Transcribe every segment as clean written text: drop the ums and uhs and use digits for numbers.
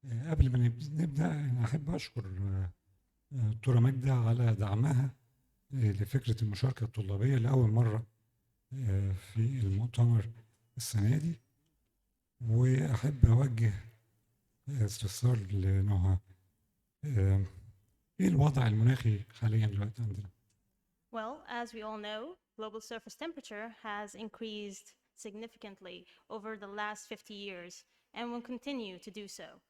قبل ما نبدأ أنا أحب أشكر دكتورة ماجدة على دعمها لفكرة المشاركة الطلابية لأول مرة في المؤتمر السنة دي، وأحب أوجه استفسار لنهى. إيه الوضع المناخي حاليا دلوقتي عندنا؟ Well, as we all know, global surface temperature has increased significantly over the last 50 years and will continue to do so.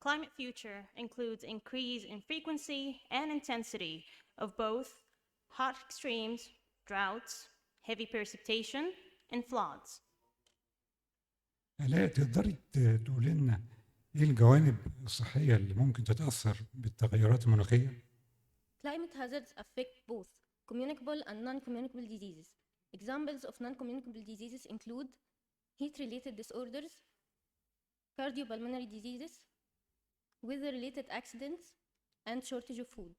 Climate future includes increase in frequency and intensity of both hot extremes, droughts, heavy precipitation, and floods. آلاء، تقدري تقولي لنا إيه الجوانب الصحية اللي ممكن تتأثر بالتغيرات المناخية؟ Climate hazards affect both communicable and non-communicable diseases. Examples of non-communicable diseases include heat-related disorders, cardiopulmonary diseases, weather-related accidents, and shortage of food.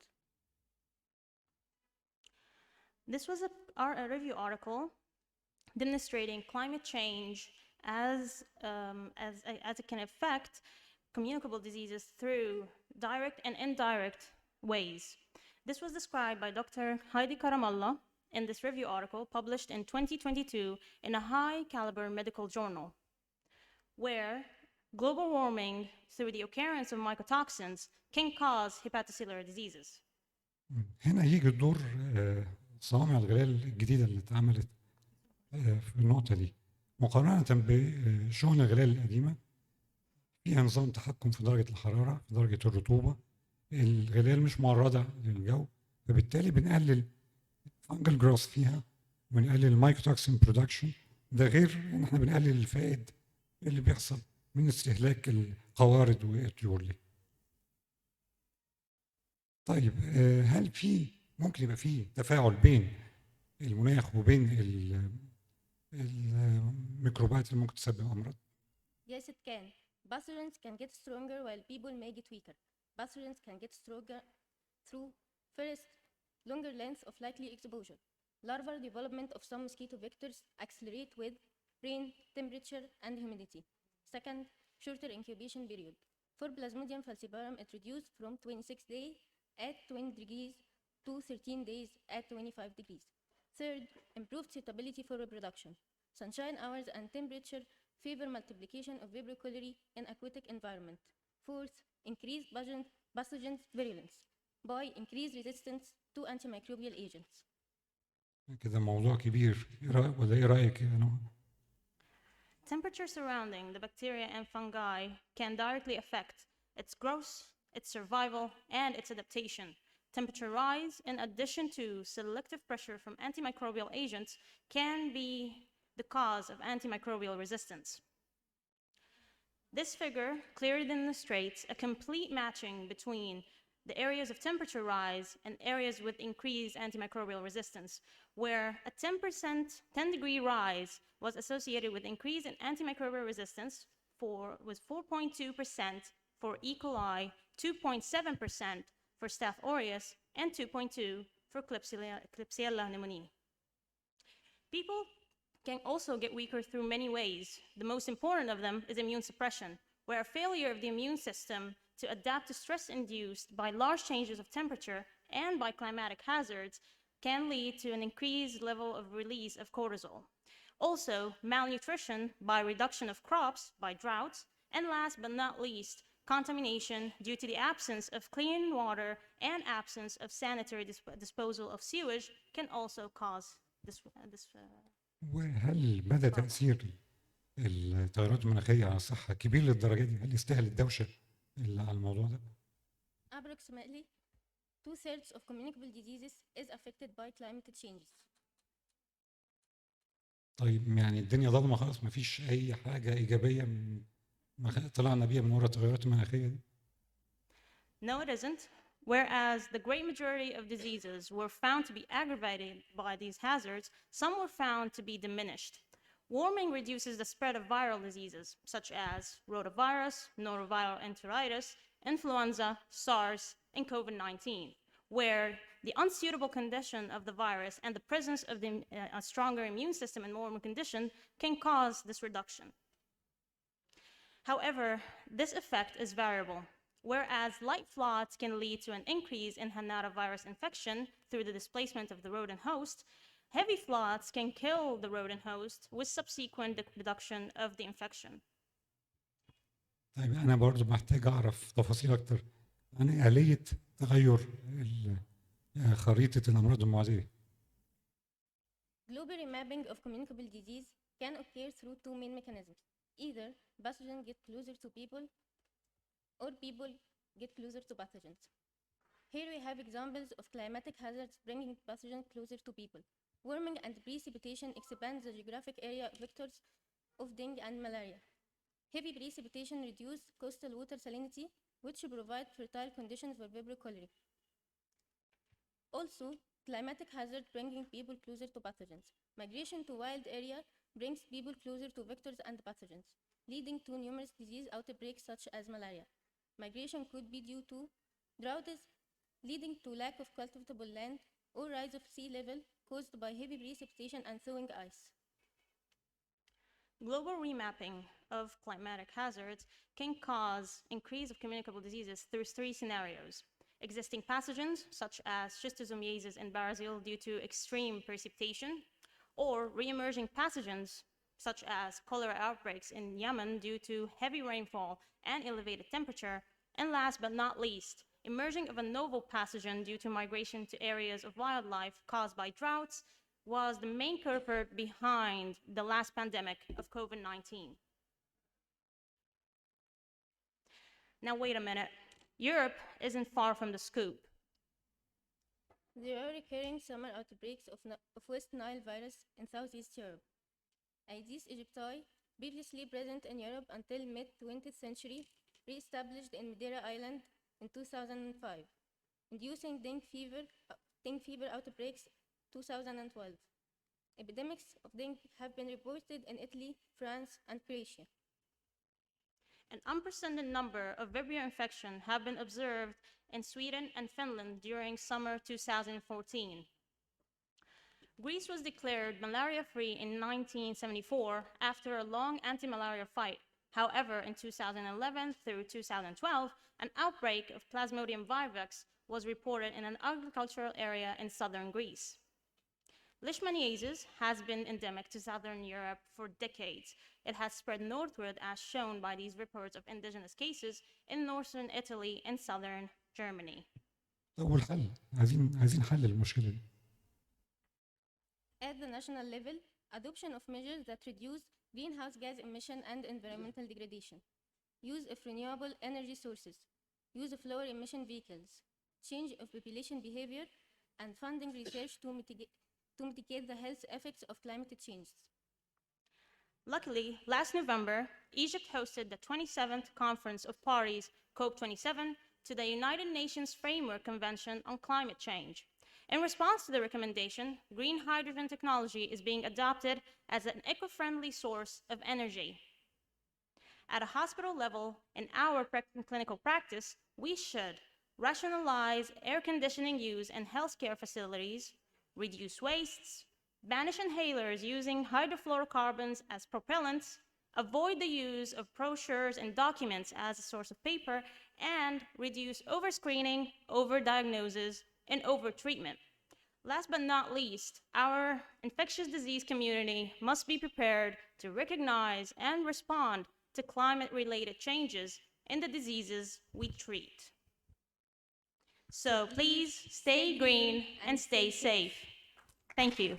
This was a review article demonstrating climate change as it can affect communicable diseases through direct and indirect ways. This was described by Dr. Heidi Karamallah in this review article published in 2022 in a high-caliber medical journal, where global warming through the occurrence of mycotoxins can cause hepatocellular diseases. هنا يجي دور صوامع الغلال الجديدة اللي اتعملت في النقطة دي مقارنة بشؤون الغلال القديمة. فيها نظام تحكم في درجة الحرارة، في درجة الرطوبة. الغلال مش معرضة للجو، فبالتالي بنقلل فانجل جروث فيها ونقلل المايكوتوكسين برودكشن. ده غير ان احنا بنقلل الفائد اللي بيحصل من استهلاك القوارض والطيور دي. طيب هل في ممكن يبقى في تفاعل بين المناخ وبين الميكروبات اللي ممكن تسبب امراض؟ Yes, it can. Pathogens can get stronger while people may get weaker. Pathogens can get stronger through, first, longer length of likely exposure. Larval development of some mosquito vectors accelerate with rain, temperature, and humidity. Second, shorter incubation period. For Plasmodium falciparum, it reduced from 26 days at 20 degrees to 13 days at 25 degrees. Third, improved suitability for reproduction. Sunshine hours and temperature favor multiplication of Vibrio cholerae in aquatic environment. Fourth, increased pathogen virulence by increased resistance to antimicrobial agents. كده موضوع كبير، ايه رأيك يا نهى؟ Temperature surrounding the bacteria and fungi can directly affect its growth, its survival, and its adaptation. Temperature rise, in addition to selective pressure from antimicrobial agents, can be the cause of antimicrobial resistance. This figure clearly demonstrates a complete matching between the areas of temperature rise and areas with increased antimicrobial resistance, where a 10-degree rise was associated with increase in antimicrobial resistance with 4.2% for E. coli, 2.7% for Staph aureus, and 2.2% for Klebsiella pneumoniae. People can also get weaker through many ways. The most important of them is immune suppression, where a failure of the immune system to adapt to stress induced by large changes of temperature and by climatic hazards can lead to an increased level of release of cortisol. Also, malnutrition by reduction of crops by droughts, and last but not least, contamination due to the absence of clean water and absence of sanitary disposal of sewage can also cause this. وهل مدى تأثير التغيرات المناخية على الصحة كبير للدرجة دي؟ هل يستاهل الدوشة اللي على الموضوع ده؟ Approximately 2/3 of communicable diseases is affected by climate changes. طيب يعني الدنيا ضلمة خالص، مفيش أي حاجة إيجابية طلعنا بيها من وراء التغيرات المناخية دي؟ No, it isn't. Whereas the great majority of diseases were found to be aggravated by these hazards, some were found to be diminished. Warming reduces the spread of viral diseases, such as rotavirus, noroviral enteritis, influenza, SARS, and COVID-19, where the unsuitable condition of the virus and the presence of a stronger immune system in normal condition can cause this reduction. However, this effect is variable. Whereas light floods can lead to an increase in hantavirus infection through the displacement of the rodent host, heavy floods can kill the rodent host with subsequent reduction of the infection. طيب أنا برضو محتاج أعرف تفاصيل أكتر عن آلية تغير خريطة الأمراض المعدية. Global remapping of communicable disease can occur through two main mechanisms. Either pathogens get closer to people, or people get closer to pathogens. Here we have examples of climatic hazards bringing pathogens closer to people. Warming and precipitation expands the geographic area of vectors of dengue and malaria. Heavy precipitation reduces coastal water salinity, which provide fertile conditions for vibrio cholerae. Also, climatic hazard bringing people closer to pathogens. Migration to wild area brings people closer to vectors and pathogens, leading to numerous disease outbreaks such as malaria. Migration could be due to droughts, leading to lack of cultivable land, or rise of sea level caused by heavy precipitation and thawing ice. Global remapping of climatic hazards can cause increase of communicable diseases through three scenarios. Existing pathogens, such as schistosomiasis in Brazil due to extreme precipitation, or re-emerging pathogens, such as cholera outbreaks in Yemen due to heavy rainfall and elevated temperature, and last but not least, emerging of a novel pathogen due to migration to areas of wildlife caused by droughts was the main culprit behind the last pandemic of COVID-19. Now wait a minute, Europe isn't far from the scoop. There are recurring summer outbreaks of West Nile virus in Southeast Europe. Aedes aegypti, previously present in Europe until mid-20th century, re-established in Madeira Island in 2005, inducing dengue fever outbreaks 2012. Epidemics of dengue have been reported in Italy, France, and Croatia. An unprecedented number of Vibrio infections have been observed in Sweden and Finland during summer 2014. Greece was declared malaria-free in 1974 after a long anti-malaria fight. However, in 2011 through 2012, an outbreak of Plasmodium vivax was reported in an agricultural area in southern Greece. Leishmaniasis has been endemic to southern Europe for decades. It has spread northward as shown by these reports of indigenous cases in northern Italy and southern Germany. أول حل عايزين حل المشكلة دي. At the national level, adoption of measures that reduce greenhouse gas emission and environmental degradation, use of renewable energy sources, use of lower emission vehicles, change of population behavior, and funding research to mitigate the health effects of climate change. Luckily, last November, Egypt hosted the 27th Conference of Parties, COP27, to the United Nations Framework Convention on Climate Change. In response to the recommendation, green hydrogen technology is being adopted as an eco-friendly source of energy. At a hospital level, in our clinical practice, we should rationalize air conditioning use in healthcare facilities, reduce wastes, banish inhalers using hydrofluorocarbons as propellants, avoid the use of brochures and documents as a source of paper, and reduce overscreening, overdiagnosis, and overtreatment. Last but not least, our infectious disease community must be prepared to recognize and respond to climate-related changes in the diseases we treat. So please stay green and stay safe. Thank you.